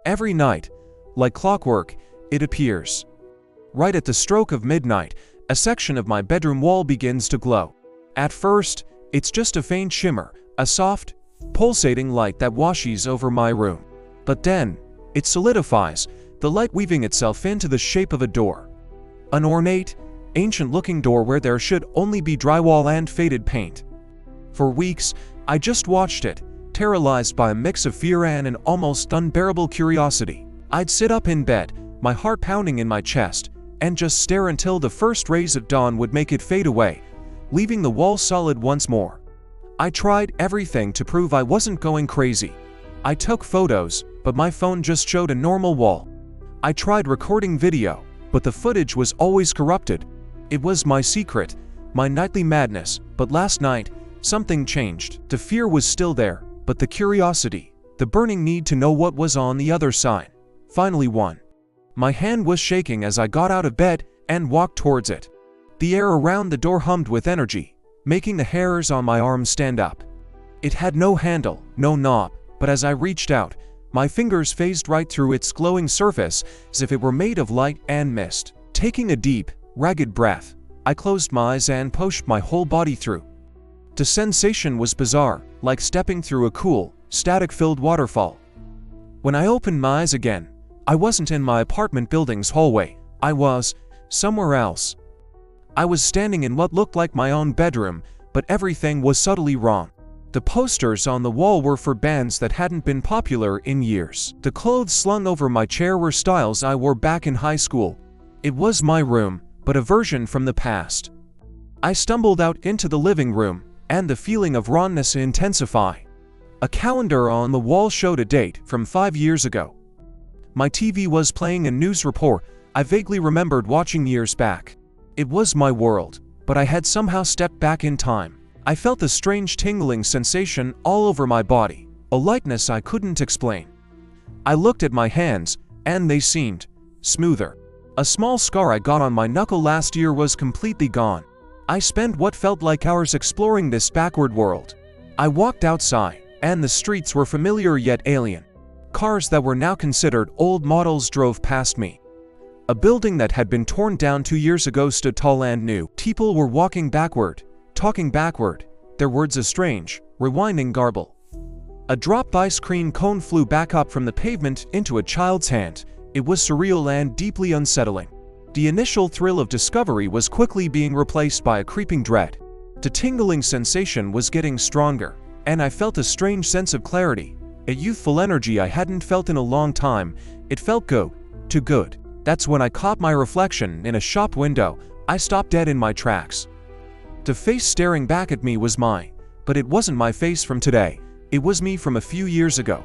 Every night, like clockwork, it appears. Right at the stroke of midnight, a section of my bedroom wall begins to glow. At first, it's just a faint shimmer, a soft, pulsating light that washes over my room. But then, it solidifies, the light weaving itself into the shape of a door. An ornate, ancient-looking door where there should only be drywall and faded paint. For weeks, I just watched it, terrorized by a mix of fear and an almost unbearable curiosity. I'd sit up in bed, my heart pounding in my chest, and just stare until the first rays of dawn would make it fade away, leaving the wall solid once more. I tried everything to prove I wasn't going crazy. I took photos, but my phone just showed a normal wall. I tried recording video, but the footage was always corrupted. It was my secret, my nightly madness, but last night, something changed. The fear was still there, but the curiosity, the burning need to know what was on the other side, finally won. My hand was shaking as I got out of bed and walked towards it. The air around the door hummed with energy, making the hairs on my arms stand up. It had no handle, no knob, but as I reached out, my fingers phased right through its glowing surface as if it were made of light and mist. Taking a deep, ragged breath, I closed my eyes and pushed my whole body through. The sensation was bizarre, like stepping through a cool, static-filled waterfall. When I opened my eyes again, I wasn't in my apartment building's hallway. I was somewhere else. I was standing in what looked like my own bedroom, but everything was subtly wrong. The posters on the wall were for bands that hadn't been popular in years. The clothes slung over my chair were styles I wore back in high school. It was my room, but a version from the past. I stumbled out into the living room, and the feeling of rawness intensified. A calendar on the wall showed a date from 5 years ago. My TV was playing a news report I vaguely remembered watching years back. It was my world, but I had somehow stepped back in time. I felt a strange tingling sensation all over my body, a lightness I couldn't explain. I looked at my hands, and they seemed smoother. A small scar I got on my knuckle last year was completely gone. I spent what felt like hours exploring this backward world. I walked outside, and the streets were familiar yet alien. Cars that were now considered old models drove past me. A building that had been torn down 2 years ago stood tall and new. People were walking backward, talking backward, their words a strange, rewinding garble. A dropped ice cream cone flew back up from the pavement into a child's hand. It was surreal and deeply unsettling. The initial thrill of discovery was quickly being replaced by a creeping dread. The tingling sensation was getting stronger, and I felt a strange sense of clarity, a youthful energy I hadn't felt in a long time. It felt too good. That's when I caught my reflection in a shop window. I stopped dead in my tracks. The face staring back at me was mine, but it wasn't my face from today. It was me from a few years ago.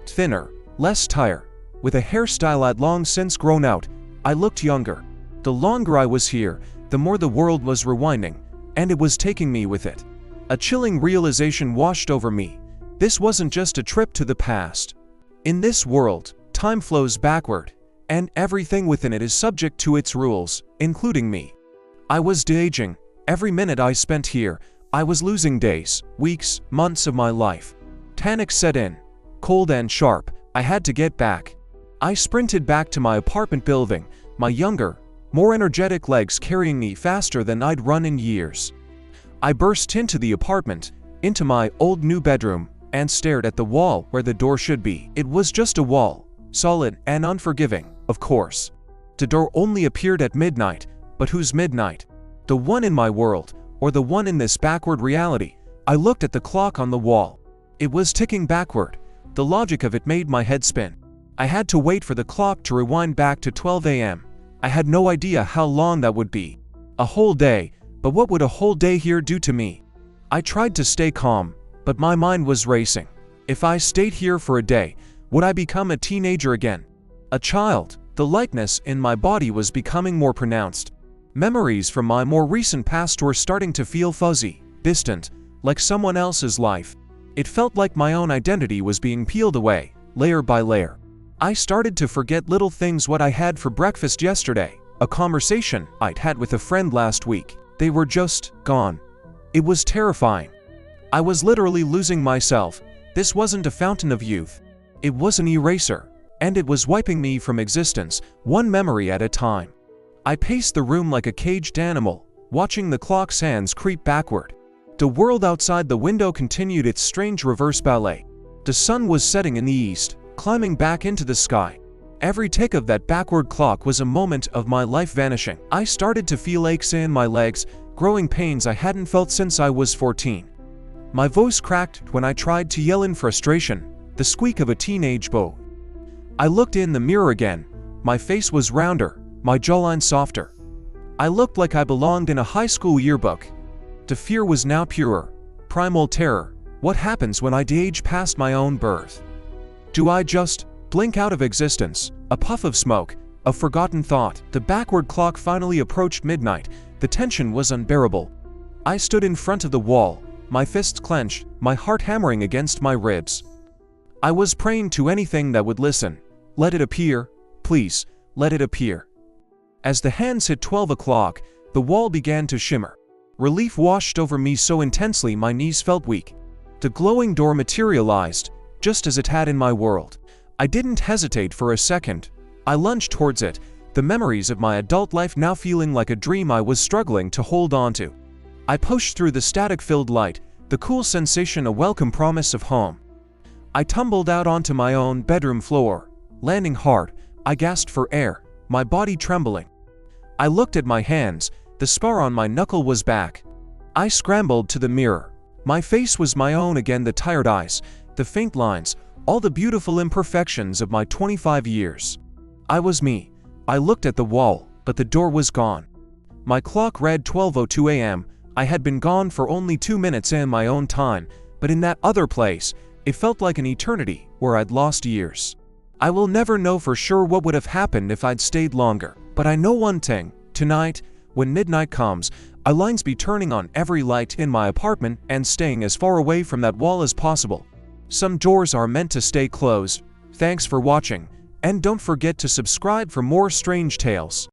Thinner, less tired, with a hairstyle I'd long since grown out. I looked younger. The longer I was here, the more the world was rewinding, and it was taking me with it. A chilling realization washed over me. This wasn't just a trip to the past. In this world, time flows backward, and everything within it is subject to its rules, including me. I was de-aging. Every minute I spent here, I was losing days, weeks, months of my life. Panic set in. Cold and sharp, I had to get back. I sprinted back to my apartment building, my younger, more energetic legs carrying me faster than I'd run in years. I burst into the apartment, into my old new bedroom, and stared at the wall where the door should be. It was just a wall, solid and unforgiving, of course. The door only appeared at midnight, but whose midnight? The one in my world, or the one in this backward reality? I looked at the clock on the wall. It was ticking backward. The logic of it made my head spin. I had to wait for the clock to rewind back to 12 a.m. I had no idea how long that would be. A whole day, but what would a whole day here do to me? I tried to stay calm, but my mind was racing. If I stayed here for a day, would I become a teenager again? A child? The likeness in my body was becoming more pronounced. Memories from my more recent past were starting to feel fuzzy, distant, like someone else's life. It felt like my own identity was being peeled away, layer by layer. I started to forget little things, what I had for breakfast yesterday, a conversation I'd had with a friend last week. They were just gone. It was terrifying. I was literally losing myself. This wasn't a fountain of youth. It was an eraser. and it was wiping me from existence, one memory at a time. I paced the room like a caged animal, watching the clock's hands creep backward. The world outside the window continued its strange reverse ballet. The sun was setting in the east, climbing back into the sky. Every tick of that backward clock was a moment of my life vanishing. I started to feel aches in my legs, growing pains I hadn't felt since I was 14. My voice cracked when I tried to yell in frustration, the squeak of a teenage bow. I looked in the mirror again. My face was rounder, my jawline softer. I looked like I belonged in a high school yearbook. The fear was now purer, primal terror. What happens when I age past my own birth? Do I just blink out of existence, a puff of smoke, a forgotten thought? The backward clock finally approached midnight. The tension was unbearable. I stood in front of the wall, my fists clenched, my heart hammering against my ribs. I was praying to anything that would listen. Let it appear, please, let it appear. As the hands hit 12 o'clock, the wall began to shimmer. Relief washed over me so intensely my knees felt weak. The glowing door materialized, just as it had in my world. I didn't hesitate for a second. I lunged towards it, the memories of my adult life now feeling like a dream I was struggling to hold on to. I pushed through the static-filled light, the cool sensation a welcome promise of home. I tumbled out onto my own bedroom floor. Landing hard, I gasped for air, my body trembling. I looked at my hands, the scar on my knuckle was back. I scrambled to the mirror. My face was my own again, the tired eyes, the faint lines, all the beautiful imperfections of my 25 years. I was me. I looked at the wall, but the door was gone. My clock read 12:02 a.m. I had been gone for only 2 minutes in my own time, but in that other place, it felt like an eternity where I'd lost years. I will never know for sure what would have happened if I'd stayed longer, but I know one thing: tonight, when midnight comes, I'll be turning on every light in my apartment and staying as far away from that wall as possible. Some doors are meant to stay closed. Thanks for watching, and don't forget to subscribe for more strange tales.